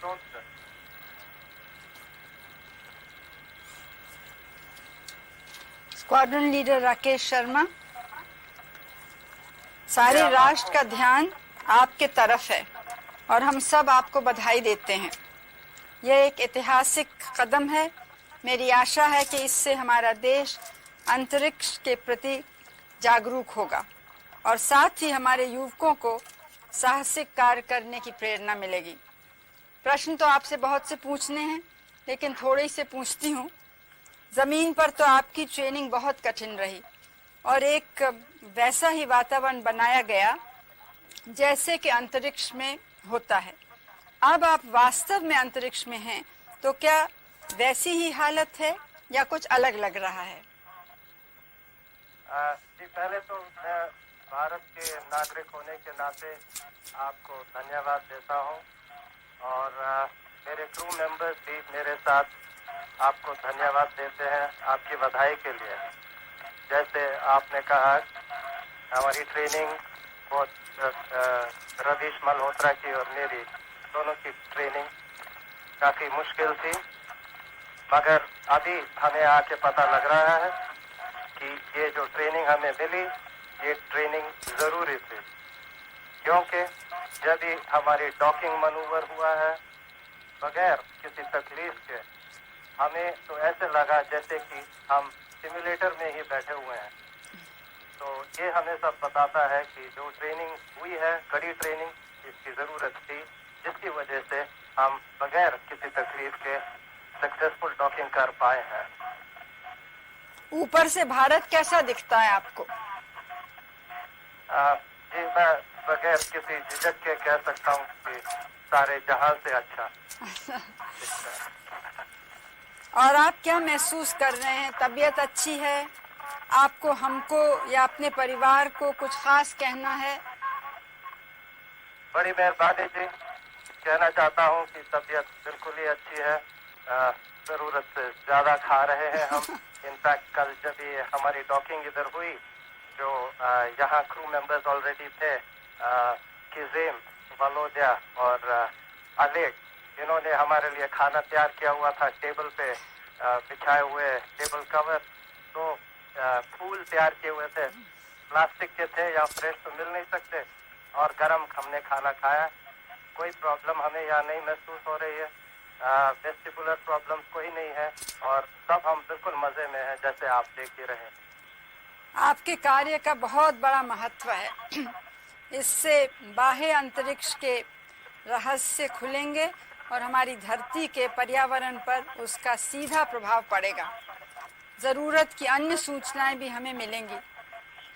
don't, sir. Squadron leader Rakesh Sharma, सारे राष्ट्र का ध्यान आपके तरफ है और हम सब आपको बधाई देते हैं। यह एक ऐतिहासिक कदम है। मेरी आशा है कि इससे हमारा देश अंतरिक्ष के प्रति जागरूक होगा और साथ ही हमारे युवकों को साहसिक कार्य करने की प्रेरणा मिलेगी। प्रश्न तो आपसे बहुत से पूछने हैं, लेकिन थोड़ी से पूछती हूँ। जमीन पर तो आपकी ट्रेनिंग बहुत कठिन रही और एक वैसा ही वातावरण बनाया गया जैसे कि अंतरिक्ष में होता है। अब आप वास्तव में अंतरिक्ष में हैं, तो क्या वैसी ही हालत है या कुछ अलग लग रहा है? जी, पहले तो मैं भारत के नागरिक होने के नाते आपको धन्यवाद देता हूं और मेरे क्रू मेंबर्स भी मेरे साथ आपको धन्यवाद देते हैं आपकी बधाई के लिए। जैसे आपने कहा, हमारी ट्रेनिंग बहुत रवीश मल्होत्रा की और मेरी दोनों की ट्रेनिंग काफ़ी मुश्किल थी, मगर अभी हमें आके पता लग रहा है कि ये जो ट्रेनिंग हमें मिली, ये ट्रेनिंग ज़रूरी थी, क्योंकि जब भी हमारी डॉकिंग मनूवर हुआ है बगैर किसी तकलीफ के, हमें तो ऐसे लगा जैसे कि हम सिमुलेटर में ही बैठे हुए हैं। तो ये हमें सब बताता है कि जो ट्रेनिंग हुई है, कड़ी ट्रेनिंग, इसकी ज़रूरत थी, जिसकी वजह से हम बगैर किसी तकलीफ के सक्सेसफुल डॉकिंग कर पाए हैं। ऊपर से भारत कैसा दिखता है आपको? जी, मैं बगैर किसी झिझक के कह सकता हूँ कि सारे जहां से अच्छा दिखता है। और आप क्या महसूस कर रहे हैं? तबीयत अच्छी है? आपको, हमको या अपने परिवार को कुछ खास कहना है? बड़ी मेहरबानी जी। कहना चाहता हूँ कि तबीयत बिल्कुल ही अच्छी है। ज़रूरत से ज़्यादा खा रहे हैं हम। इनफैक्ट कल जब ये हमारी डॉकिंग इधर हुई, जो यहाँ क्रू मेंबर्स ऑलरेडी थे, किजेम, वलोदिया और अलेक, इन्होंने हमारे लिए खाना तैयार किया हुआ था। टेबल पे बिछाए हुए टेबल कवर, तो फूल तैयार किए हुए थे, प्लास्टिक के थे, या फ्रेश तो मिल नहीं सकते, और गरम हमने खाना खाया। कोई प्रॉब्लम हमें यहाँ नहीं महसूस हो रही है। वेस्टिबुलर प्रॉब्लम्स कोई नहीं है और सब हम बिल्कुल मजे में हैं, जैसे आप देख ही रहे हैं। आपके कार्य का बहुत बड़ा महत्व है। इससे बाह्य अंतरिक्ष के रहस्य खुलेंगे और हमारी धरती के पर्यावरण पर उसका सीधा प्रभाव पड़ेगा। ज़रूरत की अन्य सूचनाएं भी हमें मिलेंगी।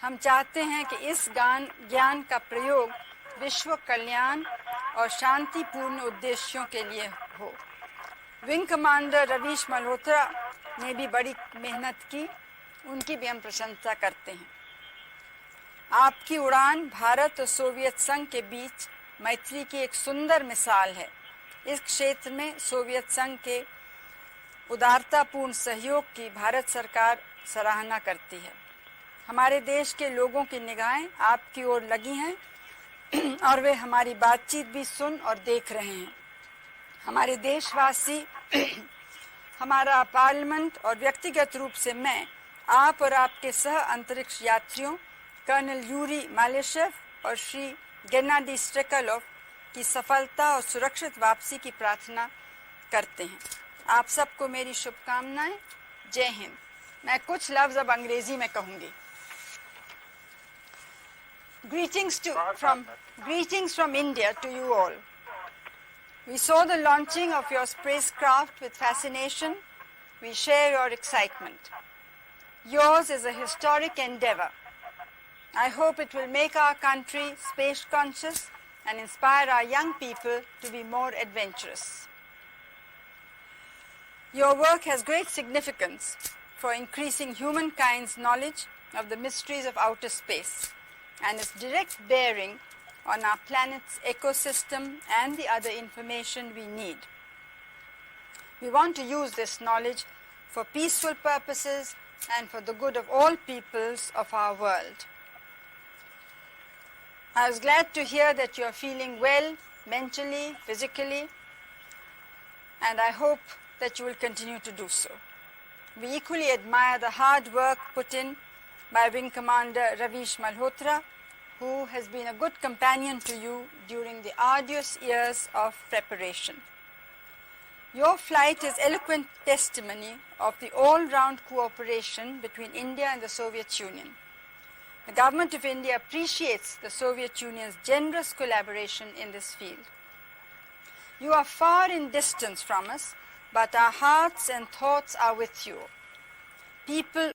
हम चाहते हैं कि इस ज्ञान का प्रयोग विश्व कल्याण और शांतिपूर्ण उद्देश्यों के लिए हो। विंग कमांडर रवीश मल्होत्रा ने भी बड़ी मेहनत की, उनकी भी हम प्रशंसा करते हैं। आपकी उड़ान भारत और सोवियत संघ के बीच मैत्री की एक सुंदर मिसाल है। इस क्षेत्र में सोवियत संघ के उदारतापूर्ण सहयोग की भारत सरकार सराहना करती है। हमारे देश के लोगों की निगाहें आपकी ओर लगी हैं और वे हमारी बातचीत भी सुन और देख रहे हैं। हमारे देशवासी, हमारा पार्लियामेंट और व्यक्तिगत रूप से मैं आप और आपके सह अंतरिक्ष यात्रियों कर्नल यूरी मालेशेव और श्री गेनाडी स्ट्रेकलोव की सफलता और सुरक्षित वापसी की प्रार्थना करते हैं। आप सबको मेरी शुभकामनाएं। जय हिंद। मैं कुछ लफ्ज अब अंग्रेजी में कहूंगी। Greetings from India to you all. We saw the launching of your spacecraft with fascination. We share your excitement. Yours is a historic endeavor. I hope it will make our country space conscious and inspire our young people to be more adventurous. Your work has great significance for increasing humankind's knowledge of the mysteries of outer space and its direct bearing on our planet's ecosystem and the other information we need. We want to use this knowledge for peaceful purposes and for the good of all peoples of our world. I was glad to hear that you are feeling well mentally, physically. and I hope that you will continue to do so. We equally admire the hard work put in by Wing Commander Ravish Malhotra, who has been a good companion to you during the arduous years of preparation. Your flight is eloquent testimony of the all-round cooperation between India and the Soviet Union. The Government of India appreciates the Soviet Union's generous collaboration in this field. You are far in distance from us, but our hearts and thoughts are with you. People